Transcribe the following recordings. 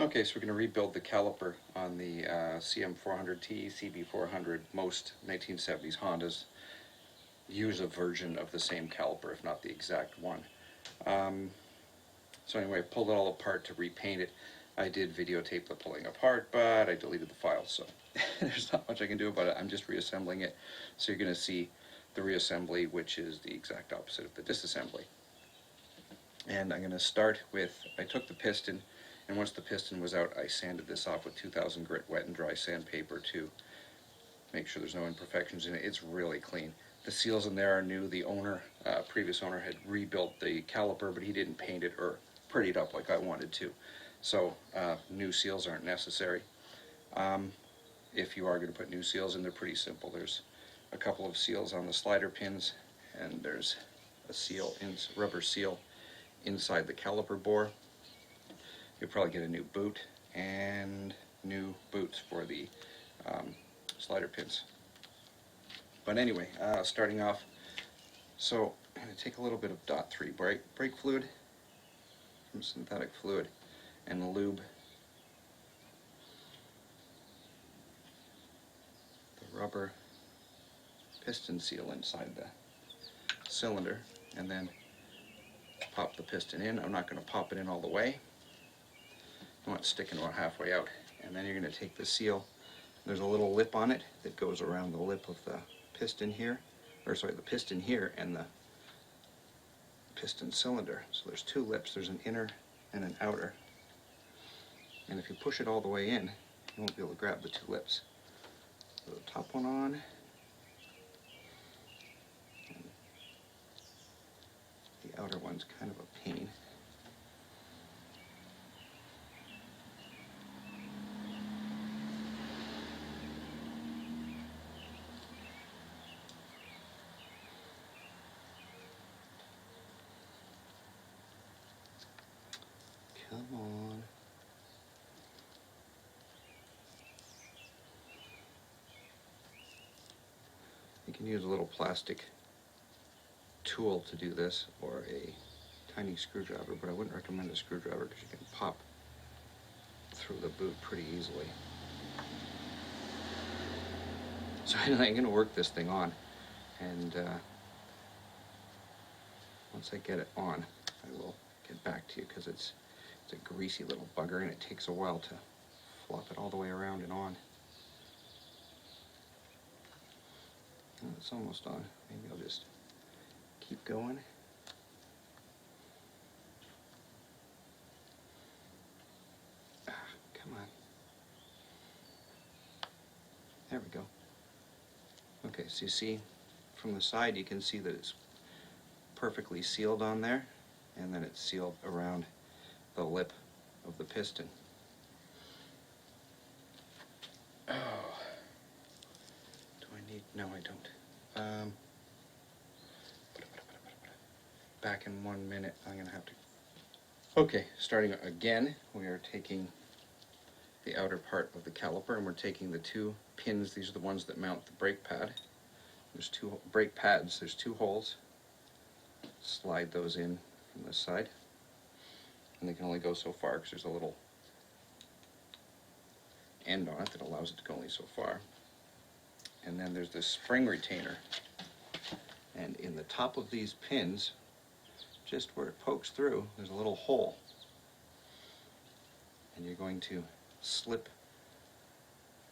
Okay, so we're going to rebuild the caliper on the CM400T, CB400. Most 1970s Hondas use a version of the same caliper, if not the exact one. So anyway, I pulled it all apart to repaint it. I did videotape the pulling apart, but I deleted the file, so there's not much I can do about it. I'm just reassembling it. So you're going to see the reassembly, which is the exact opposite of the disassembly. And I'm going to start with, I took the piston, and once the piston was out, I sanded this off with 2000 grit wet and dry sandpaper to make sure there's no imperfections in it. It's really clean. The seals in there are new. The owner, previous owner, had rebuilt the caliper, but he didn't paint it or pretty it up like I wanted to. So new seals aren't necessary. If you are going to put new seals in, they're pretty simple. There's a couple of seals on the slider pins, and there's a seal, rubber seal inside the caliper bore. You'll probably get a new boot and new boots for the slider pins. But anyway, starting off, so I'm going to take a little bit of .3 brake fluid, some synthetic fluid, and lube the rubber piston seal inside the cylinder, and then pop the piston in. I'm not going to pop it in all the way. I want it sticking about halfway out. And then you're going to take the seal. There's a little lip on it that goes around the lip of the piston here, or sorry, the piston here and the piston cylinder. So there's two lips. There's an inner and an outer. And if you push it all the way in, you won't be able to grab the two lips. Put the top one on. And the outer one's kind of a pain. Come on. You can use a little plastic tool to do this, or a tiny screwdriver, but I wouldn't recommend a screwdriver because you can pop through the boot pretty easily. So I'm going to work this thing on, and once I get it on, I will get back to you, because it's a greasy little bugger and it takes a while to flop it all the way around and on. Oh, it's almost on. Maybe I'll just keep going. Come on. There we go. Okay, so you see from the side, you can see that it's perfectly sealed on there, and then it's sealed around the lip of the piston. Oh, do I need, no I don't. Back in 1 minute, I'm going to have to. Okay, starting again, we are taking the outer part of the caliper, and we're taking the two pins. These are the ones that mount the brake pad. There's two brake pads, there's two holes. Slide those in from this side, and they can only go so far because there's a little end on it that allows it to go only so far. And then there's this spring retainer, and in the top of these pins, just where it pokes through, there's a little hole, and you're going to slip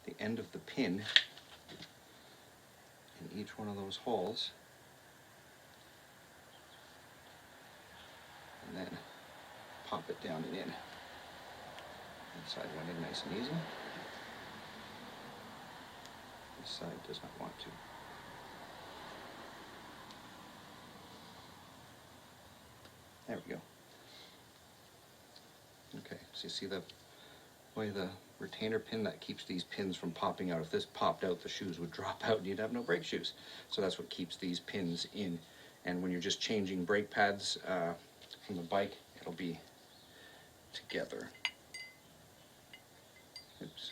the end of the pin in each one of those holes, and then pop it down and in. That side went in nice and easy. This side does not want to. There we go. Okay, so you see the way the retainer pin that keeps these pins from popping out. If this popped out, the shoes would drop out and you'd have no brake shoes. So that's what keeps these pins in. And when you're just changing brake pads from the bike, it'll be together. Oops.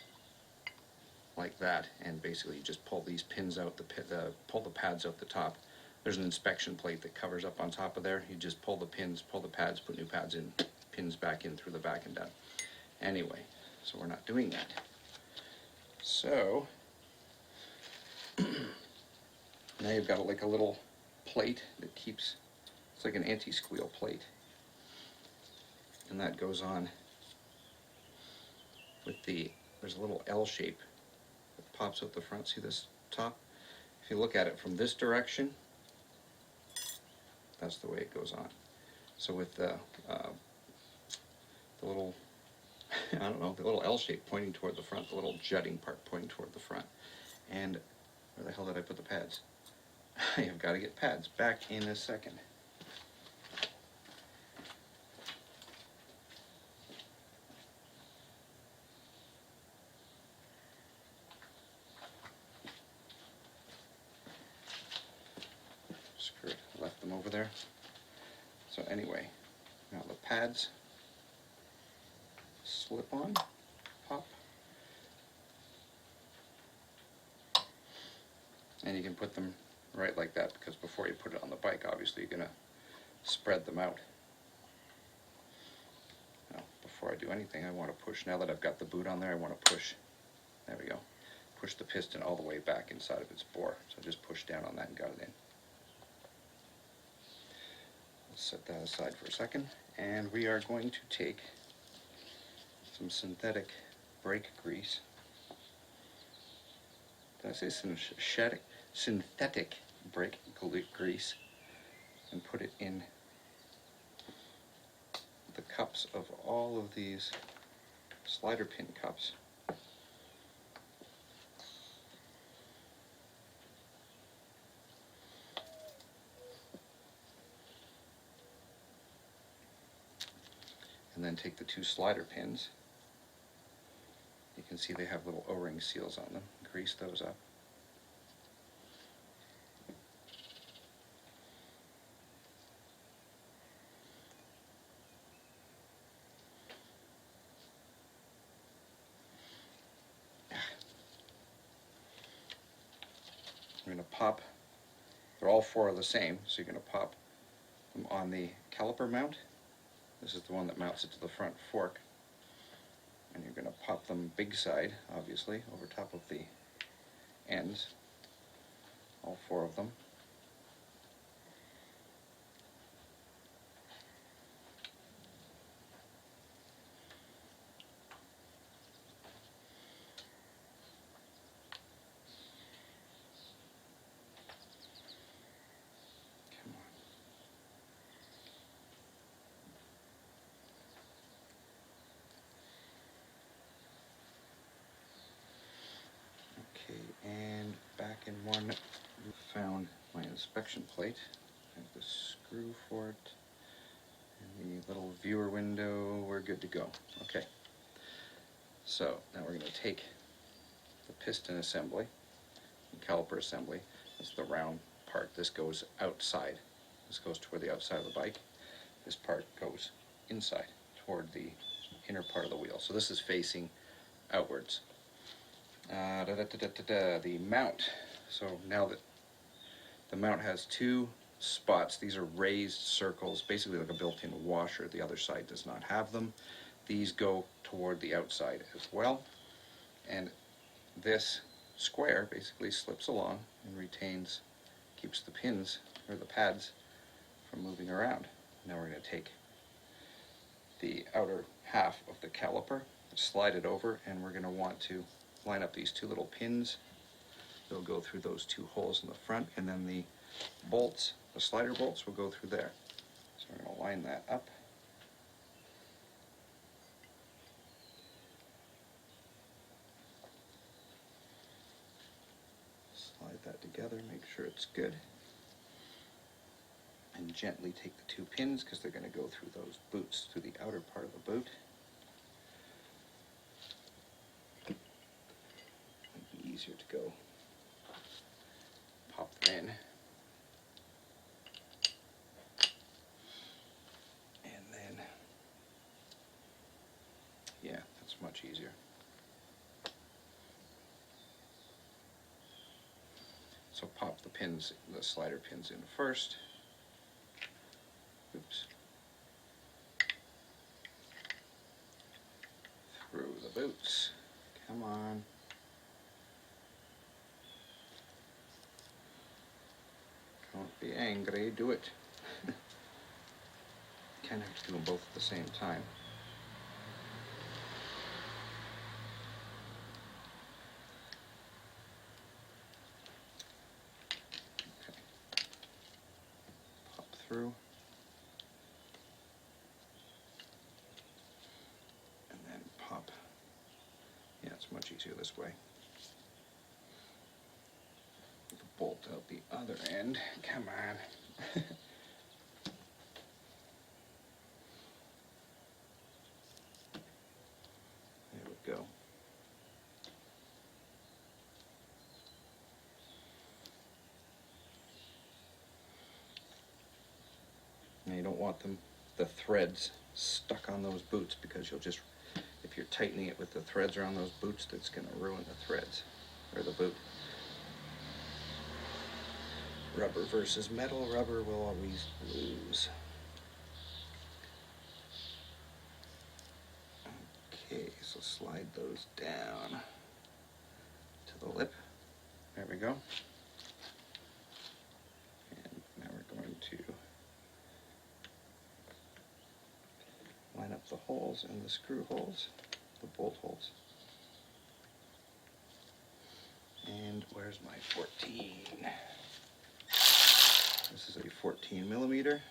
Like that, and basically you just pull these pins out, pull the pads out the top. There's an inspection plate that covers up on top of there. You just pull the pins, pull the pads, put new pads in, pins back in through the back and down. Anyway, so we're not doing that. So now you've got like a little plate that keeps, it's like an anti-squeal plate, and that goes on with there's a little L shape that pops out the front. See this top? If you look at it from this direction, that's the way it goes on. So with the little, I don't know, the little L shape pointing toward the front, the little jutting part pointing toward the front. And where the hell did I put the pads? I have got to get pads. Back in a second. Screw it, I left them over there. So anyway, now the pads slip on, pop, and you can put them right like that, because before you put it on the bike, obviously you're going to spread them out. Now, before I do anything, I want to push, now that I've got the boot on there, I want to push, there we go, push the piston all the way back inside of its bore. So I just pushed down on that and got it in. Let's set that aside for a second, and we are going to take some synthetic brake grease. Did I say synthetic brake grease, and put it in the cups of all of these slider pin cups. And then take the two slider pins. You can see they have little O-ring seals on them. Grease those up. I'm going to pop, they're all four the same, so you're going to pop them on the caliper mount. This is the one that mounts it to the front fork. And you're going to pop them big side, obviously, over top of the ends, all four of them. Come on. Okay, and back in one, we found my inspection plate. I have the screw for it, and the little viewer window. We're good to go. Okay, so now we're going to take the piston assembly and caliper assembly. That's the round part. This goes outside. This goes toward the outside of the bike. This part goes inside toward the inner part of the wheel. So this is facing outwards. The mount. So now that the mount has two spots, these are raised circles, basically like a built-in washer. The other side does not have them. These go toward the outside as well. And this square basically slips along and retains, keeps the pins, or the pads, from moving around. Now we're going to take the outer half of the caliper, slide it over, and we're going to want to line up these two little pins. They'll go through those two holes in the front, and then the bolts, the slider bolts, will go through there. So we're going to line that up. Slide that together, make sure it's good. And gently take the two pins, because they're going to go through those boots, through the outer part of the boot. Might be easier to go. Pop them in. And then, yeah, that's much easier. So pop the pins, the slider pins in first. Oops. the boots. Come on. Don't be angry, do it. Kind of have to do them both at the same time. Okay. Pop through. And then pop. Yeah, it's much easier this way. Bolt out the other end. Come on. There we go. Now you don't want the threads stuck on those boots, because you'll just, if you're tightening it with the threads around those boots, that's going to ruin the threads, or the boot. Rubber versus metal, rubber will always lose. Okay, so slide those down to the lip. There we go. And now we're going to line up the holes and the screw holes, the bolt holes. And where's my 14? This is a 14 millimeter.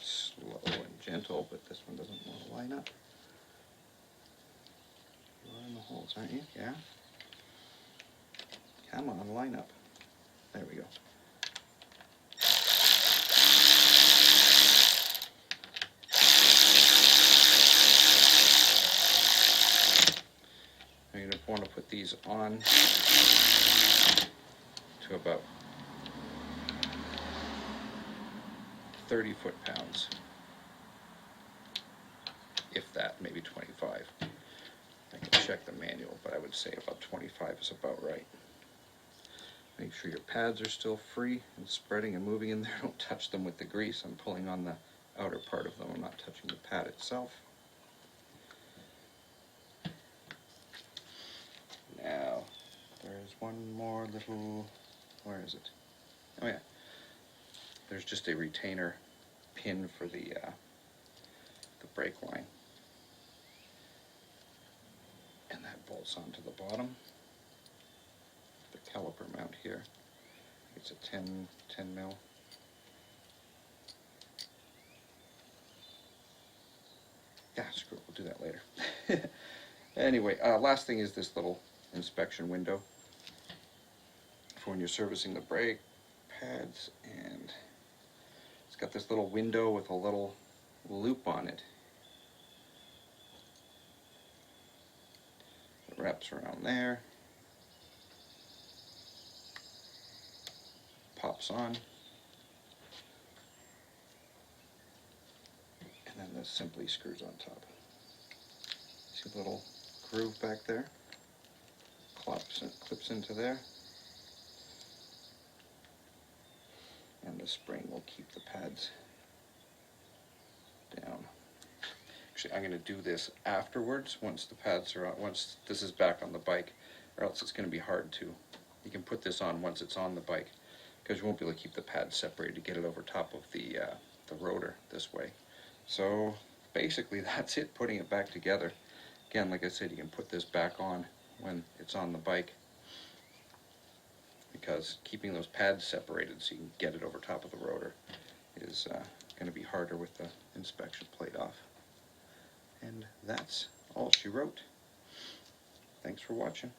Slow and gentle, but this one doesn't want to line up. You're in the holes, aren't you? Yeah. Come on, line up. There we go. You're going to want to put these on to about 30 foot-pounds, if that, maybe 25. I can check the manual, but I would say about 25 is about right. Make sure your pads are still free and spreading and moving in there. Don't touch them with the grease. I'm pulling on the outer part of them. I'm not touching the pad itself. Now, there's one more little, where is it? Oh yeah, there's just a retainer pin for the brake line. And that bolts onto the bottom. The caliper mount here. It's a 10 mil. Yeah, screw it, we'll do that later. Anyway, last thing is this little inspection window for when you're servicing the brake pads, and it's got this little window with a little loop on it. It wraps around there, pops on, and then this simply screws on top. See the little groove back there? Clips into there, and the spring will keep the pads down. Actually, I'm going to do this afterwards, once the pads are on, once this is back on the bike, or else it's going to be hard to. You can put this on once it's on the bike, because you won't be able to keep the pads separated to get it over top of the rotor this way. So basically that's it, putting it back together. Again, like I said, you can put this back on when it's on the bike, because keeping those pads separated so you can get it over top of the rotor is going to be harder with the inspection plate off. And that's all she wrote. Thanks for watching.